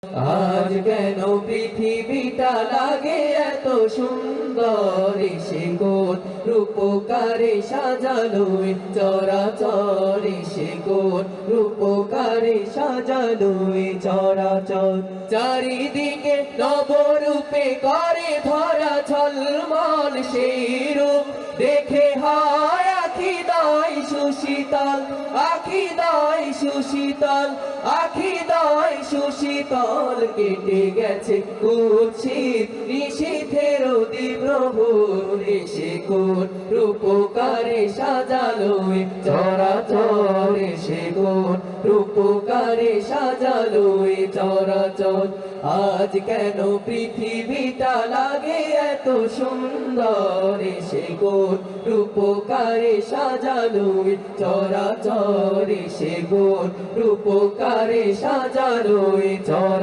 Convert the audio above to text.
আজ কেন পৃথিবীটা লাগে এত সুন্দর, সে কোন রূপকারে সাজালো চরাচর, সে কোন রূপকারে সাজালো চরাচর। চারিদিকে নবরূপে করে ধরা ঝলমল, সেই রূপ দেখে হয় আখি দয় সুশীতল, আখি দয় সুশীতল, আখি দয় সুশীতল। কেটে গেছে কুৎসিত নিশীথের প্রভুর, সে কোন রূপকারে সাজালো চরাচর, সে কোন রূপকারে সাজালো চরাচর। আজ কেন পৃথিবীটা লাগে এত সুন্দর, সে কোন রূপকারে সাজালো চরাচর, সে কোন রূপকারে সাজালো চরাচর।